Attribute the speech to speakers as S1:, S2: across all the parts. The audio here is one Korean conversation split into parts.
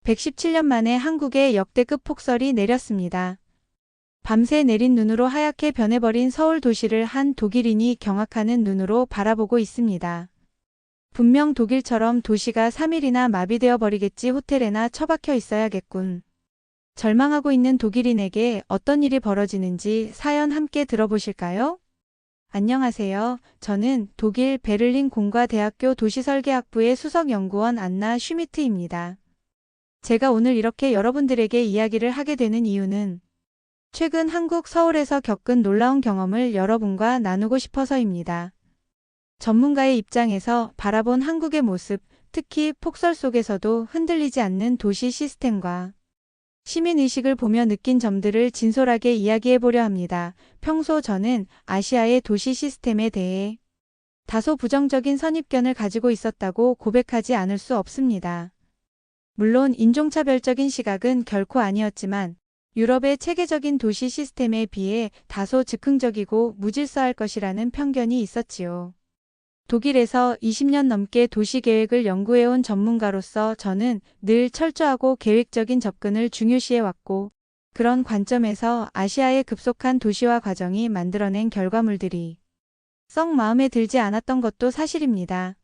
S1: 117년 만에 한국에 역대급 폭설이 내렸습니다. 밤새 내린 눈으로 하얗게 변해버린 서울 도시를 한 독일인이 경악하는 눈으로 바라보고 있습니다. 분명 독일처럼 도시가 3일이나 마비되어 버리겠지, 호텔에나 처박혀 있어야겠군. 절망하고 있는 독일인에게 어떤 일이 벌어지는지 사연 함께 들어보실까요? 안녕하세요. 저는 독일 베를린 공과대학교 도시설계학부의 수석연구원 안나 슈미트입니다. 제가 오늘 이렇게 여러분들에게 이야기를 하게 되는 이유는 최근 한국 서울에서 겪은 놀라운 경험을 여러분과 나누고 싶어서입니다. 전문가의 입장에서 바라본 한국의 모습, 특히 폭설 속에서도 흔들리지 않는 도시 시스템과 시민의식을 보며 느낀 점들을 진솔하게 이야기해 보려 합니다. 평소 저는 아시아의 도시 시스템에 대해 다소 부정적인 선입견을 가지고 있었다고 고백하지 않을 수 없습니다. 물론 인종차별적인 시각은 결코 아니었지만 유럽의 체계적인 도시 시스템에 비해 다소 즉흥적이고 무질서할 것이라는 편견이 있었지요. 독일에서 20년 넘게 도시계획을 연구해온 전문가로서 저는 늘 철저하고 계획적인 접근을 중요시해왔고, 그런 관점에서 아시아의 급속한 도시화 과정이 만들어낸 결과물들이 썩 마음에 들지 않았던 것도 사실입니다.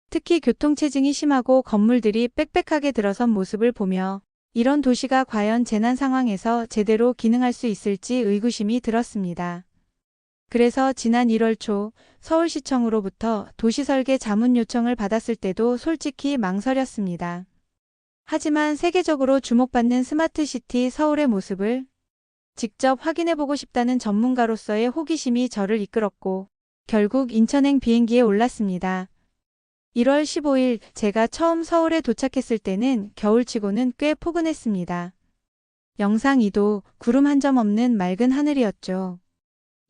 S1: 특히 교통체증이 심하고 건물들이 빽빽하게 들어선 모습을 보며 이런 도시가 과연 재난 상황에서 제대로 기능할 수 있을지 의구심이 들었습니다. 그래서 지난 1월 초 서울시청으로부터 도시설계 자문 요청을 받았을 때도 솔직히 망설였습니다. 하지만 세계적으로 주목받는 스마트시티 서울의 모습을 직접 확인해보고 싶다는 전문가로서의 호기심이 저를 이끌었고 결국 인천행 비행기에 올랐습니다. 1월 15일 제가 처음 서울에 도착했을 때는 겨울치고는 꽤 포근했습니다. 영상 2도, 구름 한 점 없는 맑은 하늘이었죠.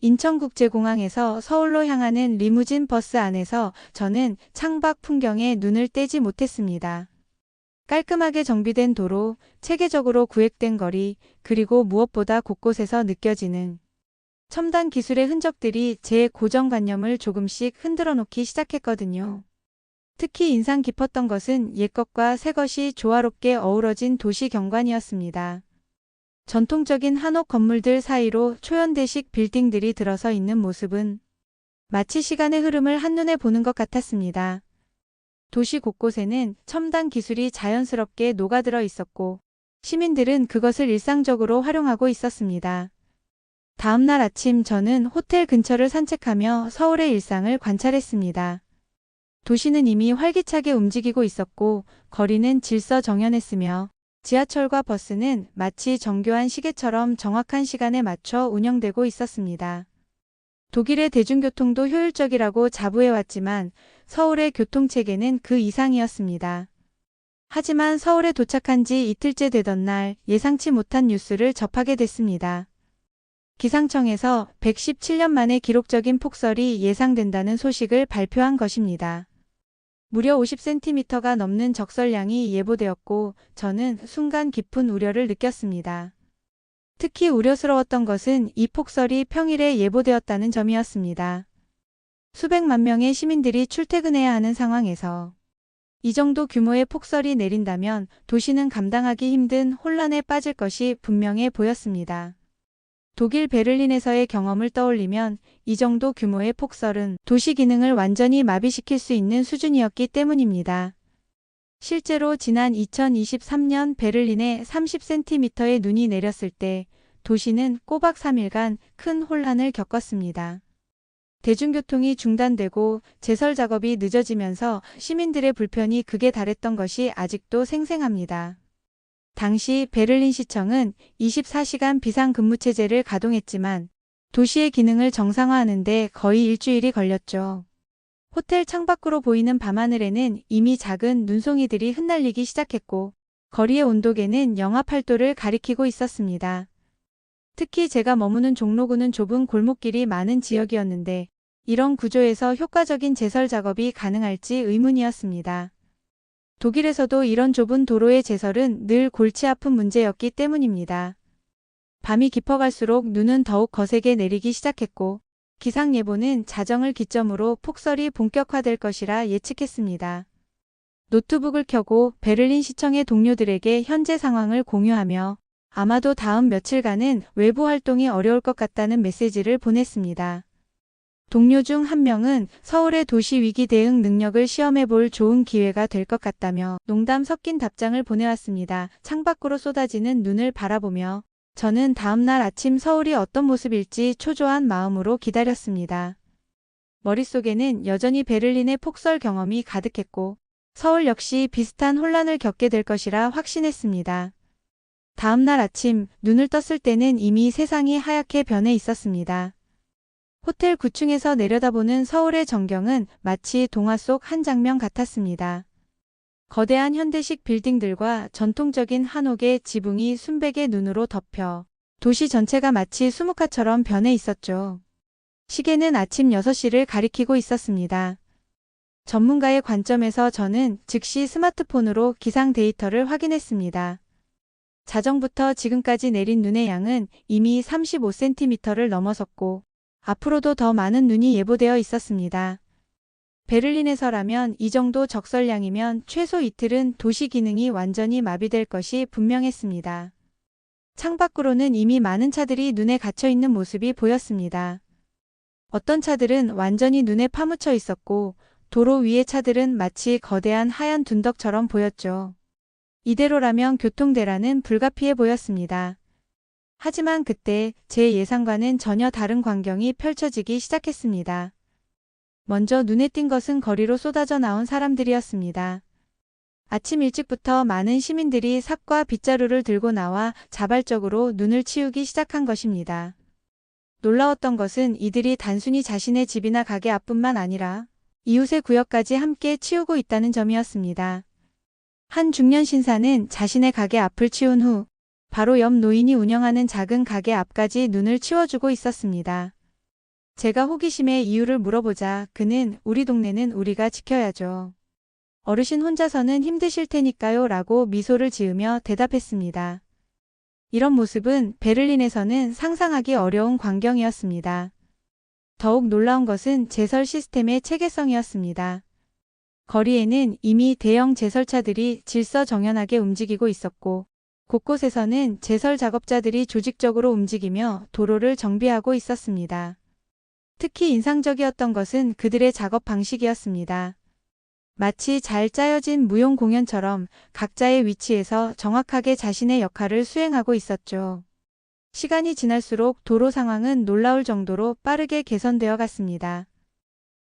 S1: 인천국제공항에서 서울로 향하는 리무진 버스 안에서 저는 창밖 풍경에 눈을 떼지 못했습니다. 깔끔하게 정비된 도로, 체계적으로 구획된 거리, 그리고 무엇보다 곳곳에서 느껴지는 첨단 기술의 흔적들이 제 고정관념을 조금씩 흔들어 놓기 시작했거든요. 특히 인상 깊었던 것은 옛것과 새것이 조화롭게 어우러진 도시 경관이었습니다. 전통적인 한옥 건물들 사이로 초연대식 빌딩들이 들어서 있는 모습은 마치 시간의 흐름을 한눈에 보는 것 같았습니다. 도시 곳곳에는 첨단 기술이 자연스럽게 녹아들어 있었고 시민들은 그것을 일상적으로 활용하고 있었습니다. 다음 날 아침 저는 호텔 근처를 산책하며 서울의 일상을 관찰했습니다. 도시는 이미 활기차게 움직이고 있었고 거리는 질서정연했으며 지하철과 버스는 마치 정교한 시계처럼 정확한 시간에 맞춰 운영되고 있었습니다. 독일의 대중교통도 효율적이라고 자부해왔지만 서울의 교통체계는 그 이상이었습니다. 하지만 서울에 도착한 지 이틀째 되던 날 예상치 못한 뉴스를 접하게 됐습니다. 기상청에서 117년 만에 기록적인 폭설이 예상된다는 소식을 발표한 것입니다. 무려 50cm가 넘는 적설량이 예보되었고 저는 순간 깊은 우려를 느꼈습니다. 특히 우려스러웠던 것은 이 폭설이 평일에 예보되었다는 점이었습니다. 수백만 명의 시민들이 출퇴근해야 하는 상황에서 이 정도 규모의 폭설이 내린다면 도시는 감당하기 힘든 혼란에 빠질 것이 분명해 보였습니다. 독일 베를린에서의 경험을 떠올리면 이 정도 규모의 폭설은 도시 기능을 완전히 마비시킬 수 있는 수준이었기 때문입니다. 실제로 지난 2023년 베를린에 30cm의 눈이 내렸을 때 도시는 꼬박 3일간 큰 혼란을 겪었습니다. 대중교통이 중단되고 제설 작업이 늦어지면서 시민들의 불편이 극에 달했던 것이 아직도 생생합니다. 당시 베를린 시청은 24시간 비상근무체제를 가동했지만 도시의 기능을 정상화하는 데 거의 일주일이 걸렸죠. 호텔 창밖으로 보이는 밤하늘에는 이미 작은 눈송이들이 흩날리기 시작했고 거리의 온도계는 영하 8도를 가리키고 있었습니다. 특히 제가 머무는 종로구는 좁은 골목길이 많은 지역이었는데 이런 구조에서 효과적인 제설 작업이 가능할지 의문이었습니다. 독일에서도 이런 좁은 도로의 제설은 늘 골치 아픈 문제였기 때문입니다. 밤이 깊어갈수록 눈은 더욱 거세게 내리기 시작했고 기상예보는 자정을 기점으로 폭설이 본격화될 것이라 예측했습니다. 노트북을 켜고 베를린 시청의 동료들에게 현재 상황을 공유하며 아마도 다음 며칠간은 외부 활동이 어려울 것 같다는 메시지를 보냈습니다. 동료 중 한 명은 서울의 도시 위기 대응 능력을 시험해 볼 좋은 기회가 될 것 같다며 농담 섞인 답장을 보내왔습니다. 창밖으로 쏟아지는 눈을 바라보며 저는 다음날 아침 서울이 어떤 모습일지 초조한 마음으로 기다렸습니다. 머릿속에는 여전히 베를린의 폭설 경험이 가득했고 서울 역시 비슷한 혼란을 겪게 될 것이라 확신했습니다. 다음날 아침 눈을 떴을 때는 이미 세상이 하얗게 변해 있었습니다. 호텔 9층에서 내려다보는 서울의 전경은 마치 동화 속 한 장면 같았습니다. 거대한 현대식 빌딩들과 전통적인 한옥의 지붕이 순백의 눈으로 덮여 도시 전체가 마치 수묵화처럼 변해 있었죠. 시계는 아침 6시를 가리키고 있었습니다. 전문가의 관점에서 저는 즉시 스마트폰으로 기상 데이터를 확인했습니다. 자정부터 지금까지 내린 눈의 양은 이미 35cm를 넘어섰고 앞으로도 더 많은 눈이 예보되어 있었습니다. 베를린에서라면 이 정도 적설량이면 최소 이틀은 도시 기능이 완전히 마비될 것이 분명했습니다. 창밖으로는 이미 많은 차들이 눈에 갇혀 있는 모습이 보였습니다. 어떤 차들은 완전히 눈에 파묻혀 있었고 도로 위의 차들은 마치 거대한 하얀 둔덕처럼 보였죠. 이대로라면 교통대란은 불가피해 보였습니다. 하지만 그때 제 예상과는 전혀 다른 광경이 펼쳐지기 시작했습니다. 먼저 눈에 띈 것은 거리로 쏟아져 나온 사람들이었습니다. 아침 일찍부터 많은 시민들이 삽과 빗자루를 들고 나와 자발적으로 눈을 치우기 시작한 것입니다. 놀라웠던 것은 이들이 단순히 자신의 집이나 가게 앞뿐만 아니라 이웃의 구역까지 함께 치우고 있다는 점이었습니다. 한 중년 신사는 자신의 가게 앞을 치운 후 바로 옆 노인이 운영하는 작은 가게 앞까지 눈을 치워주고 있었습니다. 제가 호기심에 이유를 물어보자 그는 우리 동네는 우리가 지켜야죠. 어르신 혼자서는 힘드실 테니까요 라고 미소를 지으며 대답했습니다. 이런 모습은 베를린에서는 상상하기 어려운 광경이었습니다. 더욱 놀라운 것은 제설 시스템의 체계성이었습니다. 거리에는 이미 대형 제설차들이 질서정연하게 움직이고 있었고 곳곳에서는 제설 작업자들이 조직적으로 움직이며 도로를 정비하고 있었습니다. 특히 인상적이었던 것은 그들의 작업 방식이었습니다. 마치 잘 짜여진 무용 공연처럼 각자의 위치에서 정확하게 자신의 역할을 수행하고 있었죠. 시간이 지날수록 도로 상황은 놀라울 정도로 빠르게 개선되어 갔습니다.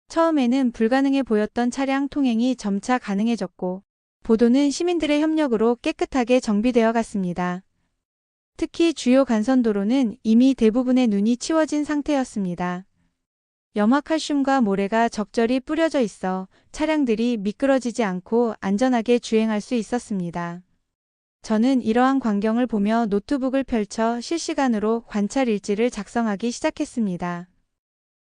S1: 처음에는 불가능해 보였던 차량 통행이 점차 가능해졌고 보도는 시민들의 협력으로 깨끗하게 정비되어 갔습니다. 특히 주요 간선도로는 이미 대부분의 눈이 치워진 상태였습니다. 염화칼슘과 모래가 적절히 뿌려져 있어 차량들이 미끄러지지 않고 안전하게 주행할 수 있었습니다. 저는 이러한 광경을 보며 노트북을 펼쳐 실시간으로 관찰 일지를 작성하기 시작했습니다.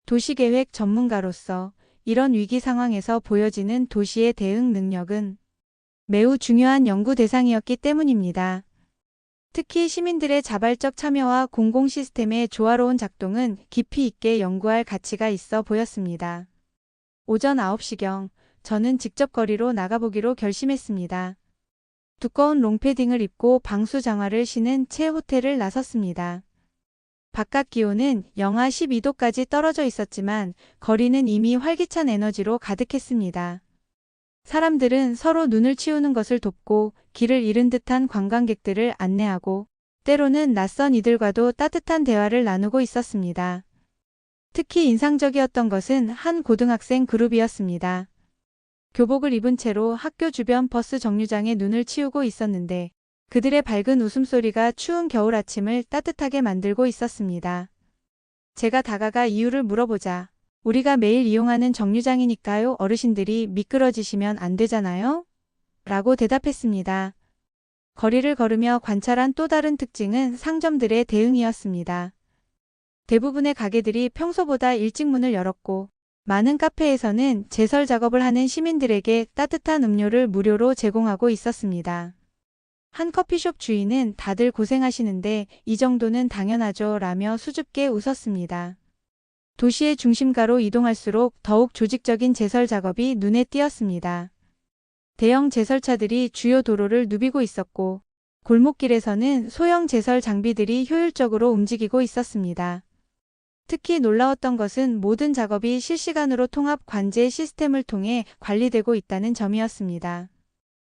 S1: 도시계획 전문가로서 이런 위기 상황에서 보여지는 도시의 대응 능력은 매우 중요한 연구 대상이었기 때문입니다. 특히 시민들의 자발적 참여와 공공 시스템의 조화로운 작동은 깊이 있게 연구할 가치가 있어 보였습니다. 오전 9시경 저는 직접 거리로 나가보기로 결심했습니다. 두꺼운 롱패딩을 입고 방수 장화를 신은 채 호텔을 나섰습니다. 바깥 기온은 영하 12도까지 떨어져 있었지만 거리는 이미 활기찬 에너지로 가득했습니다. 사람들은 서로 눈을 치우는 것을 돕고 길을 잃은 듯한 관광객들을 안내하고 때로는 낯선 이들과도 따뜻한 대화를 나누고 있었습니다. 특히 인상적이었던 것은 한 고등학생 그룹이었습니다. 교복을 입은 채로 학교 주변 버스 정류장에 눈을 치우고 있었는데 그들의 밝은 웃음소리가 추운 겨울 아침을 따뜻하게 만들고 있었습니다. 제가 다가가 이유를 물어보자 우리가 매일 이용하는 정류장이니까요. 어르신들이 미끄러지시면 안 되잖아요? 라고 대답했습니다. 거리를 걸으며 관찰한 또 다른 특징은 상점들의 대응이었습니다. 대부분의 가게들이 평소보다 일찍 문을 열었고 많은 카페에서는 제설 작업을 하는 시민들에게 따뜻한 음료를 무료로 제공하고 있었습니다. 한 커피숍 주인은 다들 고생하시는데 이 정도는 당연하죠 라며 수줍게 웃었습니다. 도시의 중심가로 이동할수록 더욱 조직적인 제설 작업이 눈에 띄었습니다. 대형 제설차들이 주요 도로를 누비고 있었고, 골목길에서는 소형 제설 장비들이 효율적으로 움직이고 있었습니다. 특히 놀라웠던 것은 모든 작업이 실시간으로 통합 관제 시스템을 통해 관리되고 있다는 점이었습니다.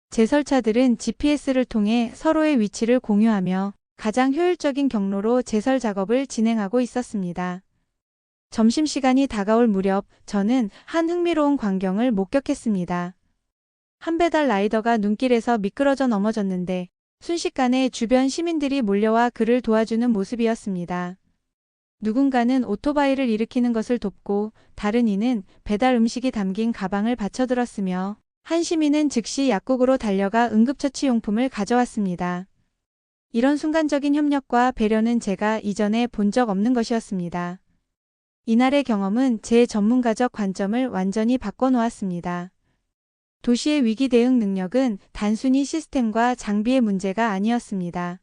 S1: 제설차들은 GPS를 통해 서로의 위치를 공유하며 가장 효율적인 경로로 제설 작업을 진행하고 있었습니다. 점심시간이 다가올 무렵 저는 한 흥미로운 광경을 목격했습니다. 한 배달 라이더가 눈길에서 미끄러져 넘어졌는데 순식간에 주변 시민들이 몰려와 그를 도와주는 모습이었습니다. 누군가는 오토바이를 일으키는 것을 돕고 다른 이는 배달 음식이 담긴 가방을 받쳐들었으며 한 시민은 즉시 약국으로 달려가 응급처치용품을 가져왔습니다. 이런 순간적인 협력과 배려는 제가 이전에 본 적 없는 것이었습니다. 이날의 경험은 제 전문가적 관점을 완전히 바꿔놓았습니다. 도시의 위기 대응 능력은 단순히 시스템과 장비의 문제가 아니었습니다.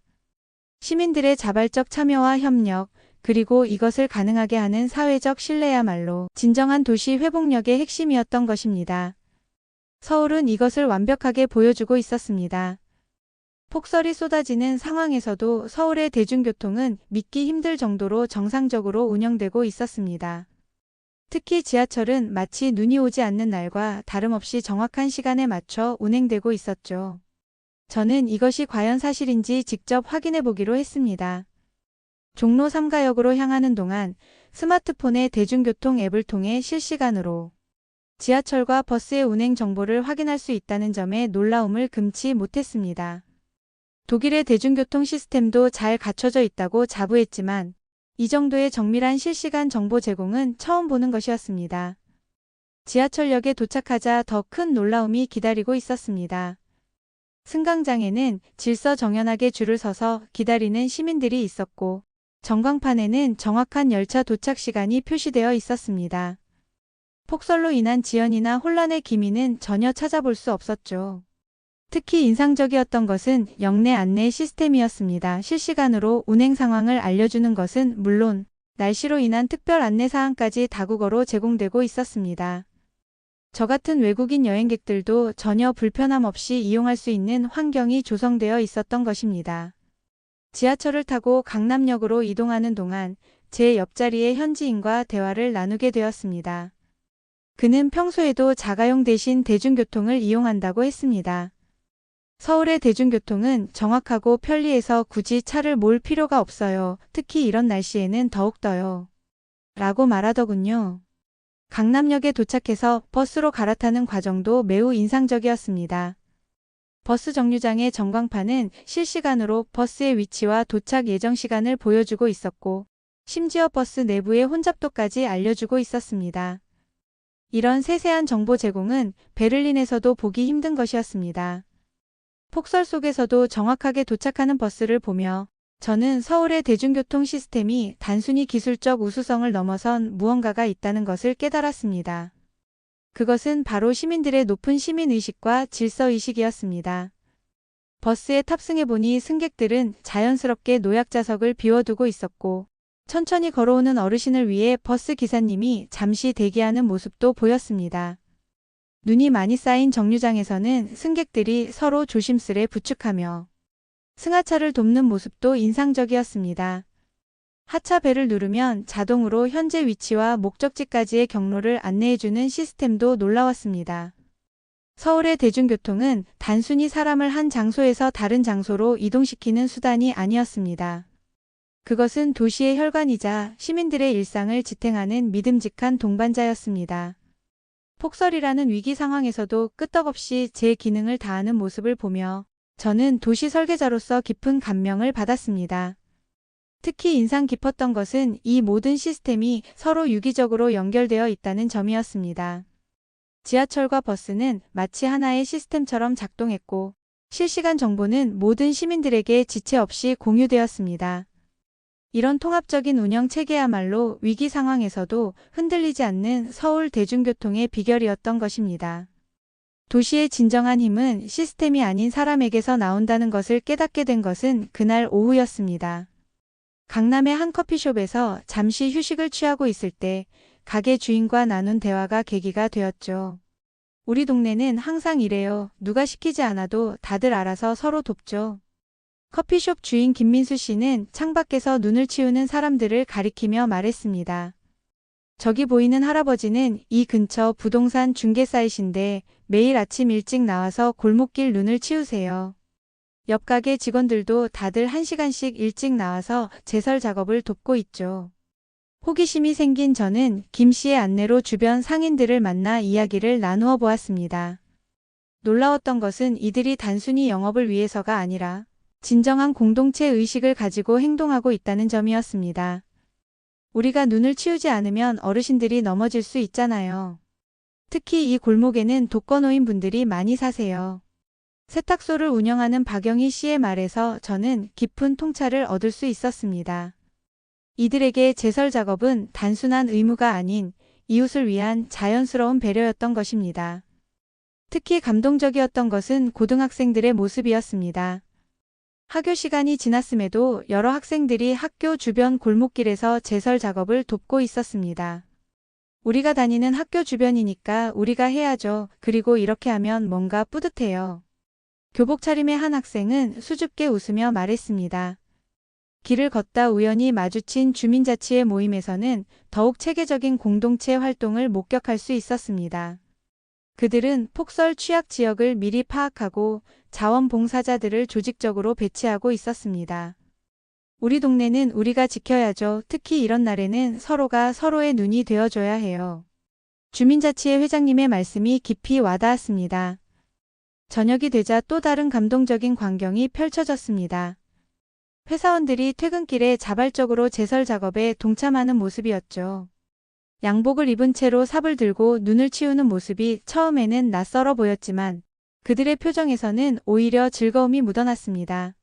S1: 시민들의 자발적 참여와 협력, 그리고 이것을 가능하게 하는 사회적 신뢰야말로 진정한 도시 회복력의 핵심이었던 것입니다. 서울은 이것을 완벽하게 보여주고 있었습니다. 폭설이 쏟아지는 상황에서도 서울의 대중교통은 믿기 힘들 정도로 정상적으로 운영되고 있었습니다. 특히 지하철은 마치 눈이 오지 않는 날과 다름없이 정확한 시간에 맞춰 운행되고 있었죠. 저는 이것이 과연 사실인지 직접 확인해 보기로 했습니다. 종로 3가역으로 향하는 동안 스마트폰의 대중교통 앱을 통해 실시간으로 지하철과 버스의 운행 정보를 확인할 수 있다는 점에 놀라움을 금치 못했습니다. 독일의 대중교통 시스템도 잘 갖춰져 있다고 자부했지만 이 정도의 정밀한 실시간 정보 제공은 처음 보는 것이었습니다. 지하철역에 도착하자 더 큰 놀라움이 기다리고 있었습니다. 승강장에는 질서정연하게 줄을 서서 기다리는 시민들이 있었고 전광판에는 정확한 열차 도착 시간이 표시되어 있었습니다. 폭설로 인한 지연이나 혼란의 기미는 전혀 찾아볼 수 없었죠. 특히 인상적이었던 것은 역내 안내 시스템이었습니다. 실시간으로 운행 상황을 알려주는 것은 물론 날씨로 인한 특별 안내 사항까지 다국어로 제공되고 있었습니다. 저 같은 외국인 여행객들도 전혀 불편함 없이 이용할 수 있는 환경이 조성되어 있었던 것입니다. 지하철을 타고 강남역으로 이동하는 동안 제 옆자리의 현지인과 대화를 나누게 되었습니다. 그는 평소에도 자가용 대신 대중교통을 이용한다고 했습니다. 서울의 대중교통은 정확하고 편리해서 굳이 차를 몰 필요가 없어요. 특히 이런 날씨에는 더욱더요. 라고 말하더군요. 강남역에 도착해서 버스로 갈아타는 과정도 매우 인상적이었습니다. 버스 정류장의 전광판은 실시간으로 버스의 위치와 도착 예정 시간을 보여주고 있었고 심지어 버스 내부의 혼잡도까지 알려주고 있었습니다. 이런 세세한 정보 제공은 베를린에서도 보기 힘든 것이었습니다. 폭설 속에서도 정확하게 도착하는 버스를 보며 저는 서울의 대중교통 시스템이 단순히 기술적 우수성을 넘어선 무언가가 있다는 것을 깨달았습니다. 그것은 바로 시민들의 높은 시민의식과 질서의식이었습니다. 버스에 탑승해보니 승객들은 자연스럽게 노약자석을 비워두고 있었고 천천히 걸어오는 어르신을 위해 버스 기사님이 잠시 대기하는 모습도 보였습니다. 눈이 많이 쌓인 정류장에서는 승객들이 서로 조심스레 부축하며 승하차를 돕는 모습도 인상적이었습니다. 하차벨을 누르면 자동으로 현재 위치와 목적지까지의 경로를 안내해주는 시스템도 놀라웠습니다. 서울의 대중교통은 단순히 사람을 한 장소에서 다른 장소로 이동시키는 수단이 아니었습니다. 그것은 도시의 혈관이자 시민들의 일상을 지탱하는 믿음직한 동반자였습니다. 폭설이라는 위기 상황에서도 끄떡없이 제 기능을 다하는 모습을 보며 저는 도시 설계자로서 깊은 감명을 받았습니다. 특히 인상 깊었던 것은 이 모든 시스템이 서로 유기적으로 연결되어 있다는 점이었습니다. 지하철과 버스는 마치 하나의 시스템처럼 작동했고 실시간 정보는 모든 시민들에게 지체 없이 공유되었습니다. 이런 통합적인 운영 체계야말로 위기 상황에서도 흔들리지 않는 서울 대중교통의 비결이었던 것입니다. 도시의 진정한 힘은 시스템이 아닌 사람에게서 나온다는 것을 깨닫게 된 것은 그날 오후였습니다. 강남의 한 커피숍에서 잠시 휴식을 취하고 있을 때 가게 주인과 나눈 대화가 계기가 되었죠. 우리 동네는 항상 이래요. 누가 시키지 않아도 다들 알아서 서로 돕죠. 커피숍 주인 김민수 씨는 창밖에서 눈을 치우는 사람들을 가리키며 말했습니다. 저기 보이는 할아버지는 이 근처 부동산 중개사이신데 매일 아침 일찍 나와서 골목길 눈을 치우세요. 옆 가게 직원들도 다들 1시간씩 일찍 나와서 제설 작업을 돕고 있죠. 호기심이 생긴 저는 김 씨의 안내로 주변 상인들을 만나 이야기를 나누어 보았습니다. 놀라웠던 것은 이들이 단순히 영업을 위해서가 아니라 진정한 공동체 의식을 가지고 행동하고 있다는 점이었습니다. 우리가 눈을 치우지 않으면 어르신들이 넘어질 수 있잖아요. 특히 이 골목에는 독거노인 분들이 많이 사세요. 세탁소를 운영하는 박영희 씨의 말에서 저는 깊은 통찰을 얻을 수 있었습니다. 이들에게 제설 작업은 단순한 의무가 아닌 이웃을 위한 자연스러운 배려였던 것입니다. 특히 감동적이었던 것은 고등학생들의 모습이었습니다. 학교 시간이 지났음에도 여러 학생들이 학교 주변 골목길에서 제설 작업을 돕고 있었습니다. 우리가 다니는 학교 주변이니까 우리가 해야죠. 그리고 이렇게 하면 뭔가 뿌듯해요. 교복 차림의 한 학생은 수줍게 웃으며 말했습니다. 길을 걷다 우연히 마주친 주민자치회 모임에서는 더욱 체계적인 공동체 활동을 목격할 수 있었습니다. 그들은 폭설 취약 지역을 미리 파악하고 자원봉사자들을 조직적으로 배치하고 있었습니다. 우리 동네는 우리가 지켜야죠. 특히 이런 날에는 서로가 서로의 눈이 되어줘야 해요. 주민자치회 회장님의 말씀이 깊이 와닿았습니다. 저녁이 되자 또 다른 감동적인 광경이 펼쳐졌습니다. 회사원들이 퇴근길에 자발적으로 제설 작업에 동참하는 모습이었죠. 양복을 입은 채로 삽을 들고 눈을 치우는 모습이 처음에는 낯설어 보였지만 그들의 표정에서는 오히려 즐거움이 묻어났습니다.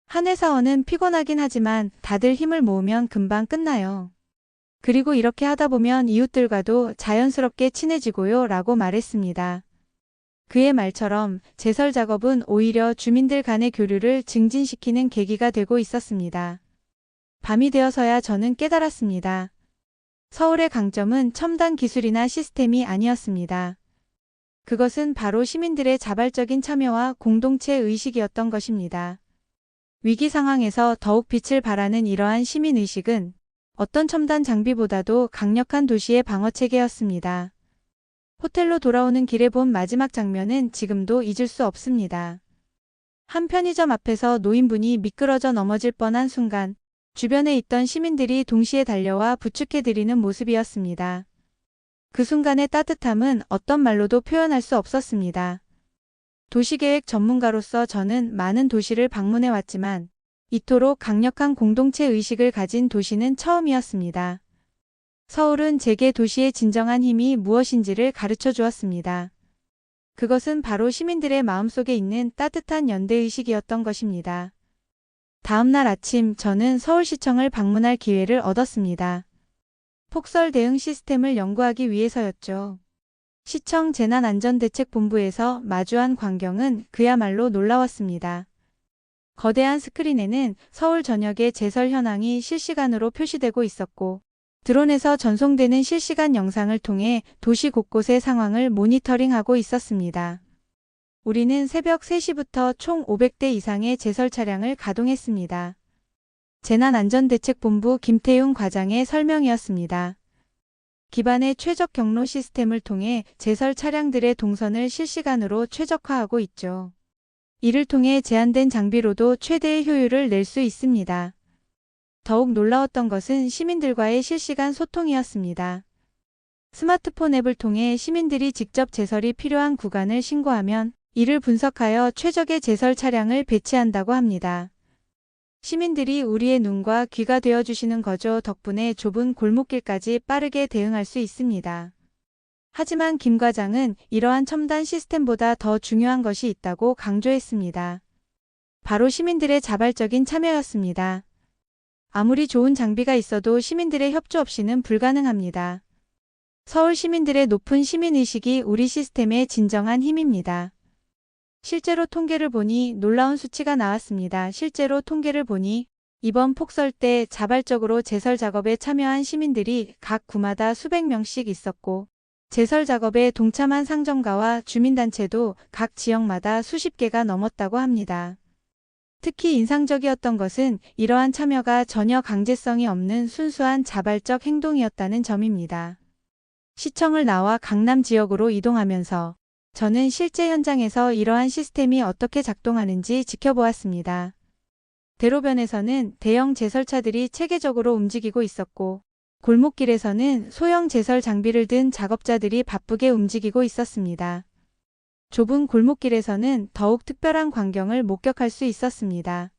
S1: 한 회사원은 피곤하긴 하지만 다들 힘을 모으면 금방 끝나요. 그리고 이렇게 하다 보면 이웃들과도 자연스럽게 친해지고요 라고 말했습니다. 그의 말처럼 제설 작업은 오히려 주민들 간의 교류를 증진시키는 계기가 되고 있었습니다. 밤이 되어서야 저는 깨달았습니다. 서울의 강점은 첨단 기술이나 시스템이 아니었습니다. 그것은 바로 시민들의 자발적인 참여와 공동체 의식이었던 것입니다. 위기 상황에서 더욱 빛을 발하는 이러한 시민의식은 어떤 첨단 장비보다도 강력한 도시의 방어체계였습니다. 호텔로 돌아오는 길에 본 마지막 장면은 지금도 잊을 수 없습니다. 한 편의점 앞에서 노인분이 미끄러져 넘어질 뻔한 순간 주변에 있던 시민들이 동시에 달려와 부축해드리는 모습이었습니다. 그 순간의 따뜻함은 어떤 말로도 표현할 수 없었습니다. 도시계획 전문가로서 저는 많은 도시를 방문해 왔지만 이토록 강력한 공동체 의식을 가진 도시는 처음이었습니다. 서울은 제게 도시의 진정한 힘이 무엇인지를 가르쳐 주었습니다. 그것은 바로 시민들의 마음속에 있는 따뜻한 연대의식이었던 것입니다. 다음 날 아침 저는 서울시청을 방문할 기회를 얻었습니다. 폭설 대응 시스템을 연구하기 위해서였죠. 시청 재난안전대책본부에서 마주한 광경은 그야말로 놀라웠습니다. 거대한 스크린에는 서울 전역의 제설 현황이 실시간으로 표시되고 있었고 드론에서 전송되는 실시간 영상을 통해 도시 곳곳의 상황을 모니터링하고 있었습니다. 우리는 새벽 3시부터 총 500대 이상의 제설 차량을 가동했습니다. 재난안전대책본부 김태용 과장의 설명이었습니다. 기반의 최적 경로 시스템을 통해 제설 차량들의 동선을 실시간으로 최적화하고 있죠. 이를 통해 제한된 장비로도 최대의 효율을 낼 수 있습니다. 더욱 놀라웠던 것은 시민들과의 실시간 소통이었습니다. 스마트폰 앱을 통해 시민들이 직접 제설이 필요한 구간을 신고하면 이를 분석하여 최적의 제설 차량을 배치한다고 합니다. 시민들이 우리의 눈과 귀가 되어주시는 거죠. 덕분에 좁은 골목길까지 빠르게 대응할 수 있습니다. 하지만 김 과장은 이러한 첨단 시스템보다 더 중요한 것이 있다고 강조했습니다. 바로 시민들의 자발적인 참여였습니다. 아무리 좋은 장비가 있어도 시민들의 협조 없이는 불가능합니다. 서울 시민들의 높은 시민의식이 우리 시스템의 진정한 힘입니다. 실제로 통계를 보니 놀라운 수치가 나왔습니다. 실제로 통계를 보니 이번 폭설 때 자발적으로 제설 작업에 참여한 시민들이 각 구마다 수백 명씩 있었고 제설 작업에 동참한 상점가와 주민단체도 각 지역마다 수십 개가 넘었다고 합니다. 특히 인상적이었던 것은 이러한 참여가 전혀 강제성이 없는 순수한 자발적 행동이었다는 점입니다. 시청을 나와 강남 지역으로 이동하면서 저는 실제 현장에서 이러한 시스템이 어떻게 작동하는지 지켜보았습니다. 대로변에서는 대형 제설차들이 체계적으로 움직이고 있었고, 골목길에서는 소형 제설 장비를 든 작업자들이 바쁘게 움직이고 있었습니다. 좁은 골목길에서는 더욱 특별한 광경을 목격할 수 있었습니다.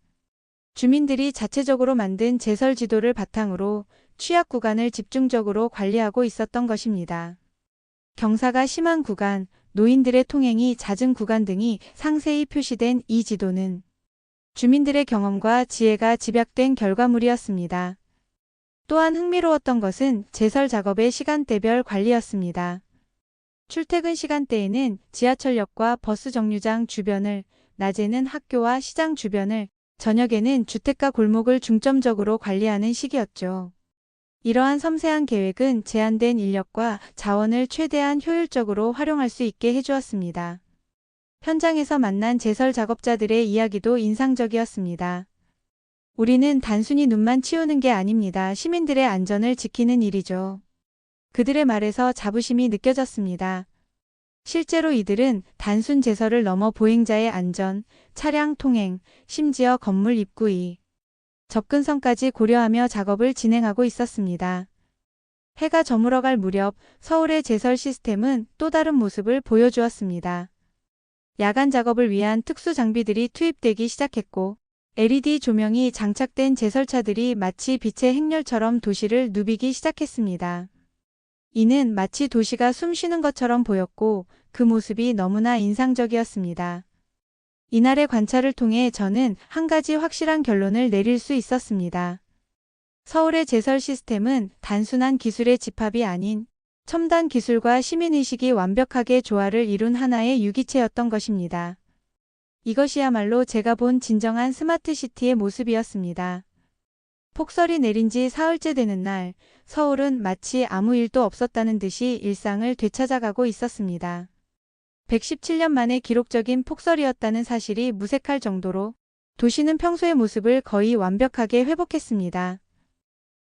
S1: 주민들이 자체적으로 만든 제설 지도를 바탕으로 취약 구간을 집중적으로 관리하고 있었던 것입니다. 경사가 심한 구간, 노인들의 통행이 잦은 구간 등이 상세히 표시된 이 지도는 주민들의 경험과 지혜가 집약된 결과물이었습니다. 또한 흥미로웠던 것은 제설 작업의 시간대별 관리였습니다. 출퇴근 시간대에는 지하철역과 버스 정류장 주변을, 낮에는 학교와 시장 주변을, 저녁에는 주택가 골목을 중점적으로 관리하는 시기였죠. 이러한 섬세한 계획은 제한된 인력과 자원을 최대한 효율적으로 활용할 수 있게 해주었습니다. 현장에서 만난 제설 작업자들의 이야기도 인상적이었습니다. 우리는 단순히 눈만 치우는 게 아닙니다. 시민들의 안전을 지키는 일이죠. 그들의 말에서 자부심이 느껴졌습니다. 실제로 이들은 단순 제설을 넘어 보행자의 안전, 차량 통행, 심지어 건물 입구의 접근성까지 고려하며 작업을 진행하고 있었습니다. 해가 저물어갈 무렵 서울의 제설 시스템은 또 다른 모습을 보여주었습니다. 야간 작업을 위한 특수 장비들이 투입되기 시작했고, LED 조명이 장착된 제설차들이 마치 빛의 행렬처럼 도시를 누비기 시작했습니다. 이는 마치 도시가 숨쉬는 것처럼 보였고, 그 모습이 너무나 인상적이었습니다. 이날의 관찰을 통해 저는 한 가지 확실한 결론을 내릴 수 있었습니다. 서울의 제설 시스템은 단순한 기술의 집합이 아닌 첨단 기술과 시민의식이 완벽하게 조화를 이룬 하나의 유기체였던 것입니다. 이것이야말로 제가 본 진정한 스마트시티의 모습이었습니다. 폭설이 내린 지 사흘째 되는 날, 서울은 마치 아무 일도 없었다는 듯이 일상을 되찾아가고 있었습니다. 117년 만에 기록적인 폭설이었다는 사실이 무색할 정도로 도시는 평소의 모습을 거의 완벽하게 회복했습니다.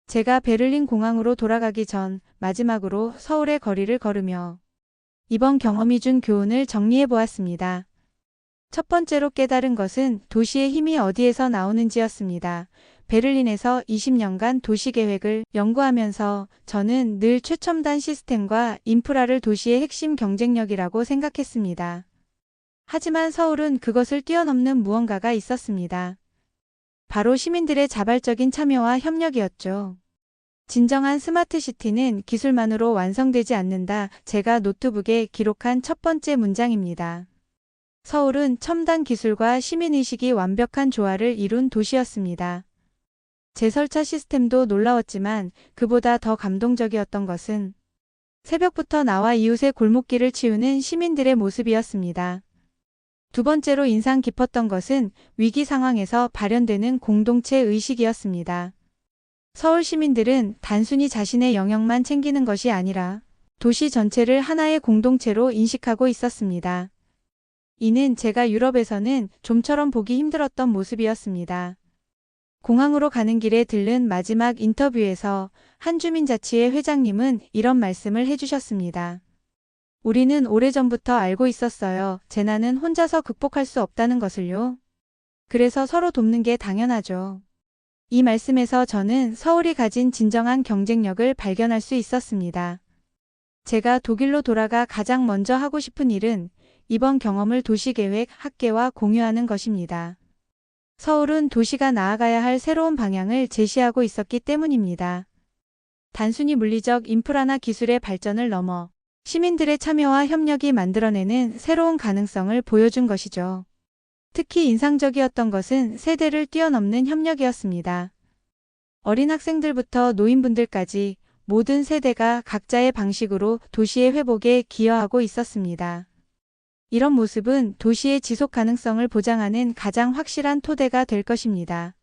S1: 제가 베를린 공항으로 돌아가기 전 마지막으로 서울의 거리를 걸으며 이번 경험이 준 교훈을 정리해 보았습니다. 첫 번째로 깨달은 것은 도시의 힘이 어디에서 나오는지였습니다. 베를린에서 20년간 도시계획을 연구하면서 저는 늘 최첨단 시스템과 인프라를 도시의 핵심 경쟁력이라고 생각했습니다. 하지만 서울은 그것을 뛰어넘는 무언가가 있었습니다. 바로 시민들의 자발적인 참여와 협력이었죠. 진정한 스마트시티는 기술만으로 완성되지 않는다. 제가 노트북에 기록한 첫 번째 문장입니다. 서울은 첨단 기술과 시민의식이 완벽한 조화를 이룬 도시였습니다. 제설차 시스템도 놀라웠지만 그보다 더 감동적이었던 것은 새벽부터 나와 이웃의 골목길을 치우는 시민들의 모습이었습니다. 두 번째로 인상 깊었던 것은 위기 상황에서 발현되는 공동체 의식이었습니다. 서울 시민들은 단순히 자신의 영역만 챙기는 것이 아니라 도시 전체를 하나의 공동체로 인식하고 있었습니다. 이는 제가 유럽에서는 좀처럼 보기 힘들었던 모습이었습니다. 공항으로 가는 길에 들른 마지막 인터뷰에서 한 주민자치회 회장님은 이런 말씀을 해주셨습니다. 우리는 오래전부터 알고 있었어요. 재난은 혼자서 극복할 수 없다는 것을요. 그래서 서로 돕는 게 당연하죠. 이 말씀에서 저는 서울이 가진 진정한 경쟁력을 발견할 수 있었습니다. 제가 독일로 돌아가 가장 먼저 하고 싶은 일은 이번 경험을 도시계획 학계와 공유하는 것입니다. 서울은 도시가 나아가야 할 새로운 방향을 제시하고 있었기 때문입니다. 단순히 물리적 인프라나 기술의 발전을 넘어 시민들의 참여와 협력이 만들어내는 새로운 가능성을 보여준 것이죠. 특히 인상적이었던 것은 세대를 뛰어넘는 협력이었습니다. 어린 학생들부터 노인분들까지 모든 세대가 각자의 방식으로 도시의 회복에 기여하고 있었습니다. 이런 모습은 도시의 지속 가능성을 보장하는 가장 확실한 토대가 될 것입니다.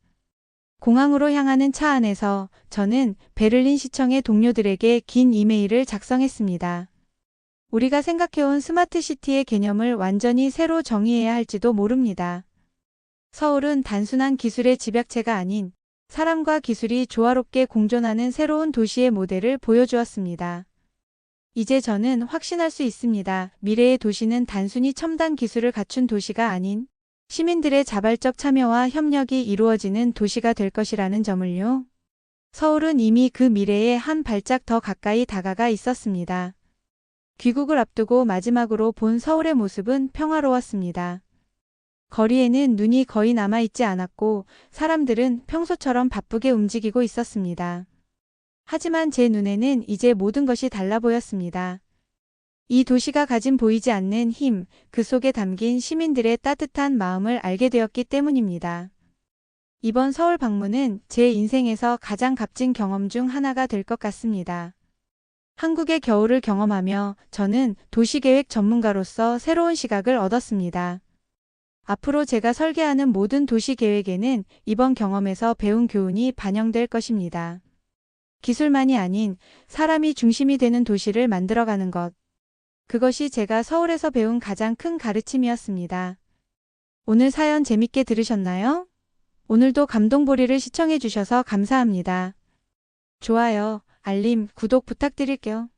S1: 공항으로 향하는 차 안에서 저는 베를린 시청의 동료들에게 긴 이메일을 작성했습니다. 우리가 생각해온 스마트시티의 개념을 완전히 새로 정의해야 할지도 모릅니다. 서울은 단순한 기술의 집약체가 아닌 사람과 기술이 조화롭게 공존하는 새로운 도시의 모델을 보여주었습니다. 이제 저는 확신할 수 있습니다. 미래의 도시는 단순히 첨단 기술을 갖춘 도시가 아닌 시민들의 자발적 참여와 협력이 이루어지는 도시가 될 것이라는 점을요. 서울은 이미 그 미래에 한 발짝 더 가까이 다가가 있었습니다. 귀국을 앞두고 마지막으로 본 서울의 모습은 평화로웠습니다. 거리에는 눈이 거의 남아있지 않았고 사람들은 평소처럼 바쁘게 움직이고 있었습니다. 하지만 제 눈에는 이제 모든 것이 달라 보였습니다. 이 도시가 가진 보이지 않는 힘, 그 속에 담긴 시민들의 따뜻한 마음을 알게 되었기 때문입니다. 이번 서울 방문은 제 인생에서 가장 값진 경험 중 하나가 될 것 같습니다. 한국의 겨울을 경험하며 저는 도시계획 전문가로서 새로운 시각을 얻었습니다. 앞으로 제가 설계하는 모든 도시 계획에는 이번 경험에서 배운 교훈이 반영될 것입니다. 기술만이 아닌 사람이 중심이 되는 도시를 만들어가는 것. 그것이 제가 서울에서 배운 가장 큰 가르침이었습니다. 오늘 사연 재밌게 들으셨나요? 오늘도 감동보리를 시청해주셔서 감사합니다. 좋아요, 알림, 구독 부탁드릴게요.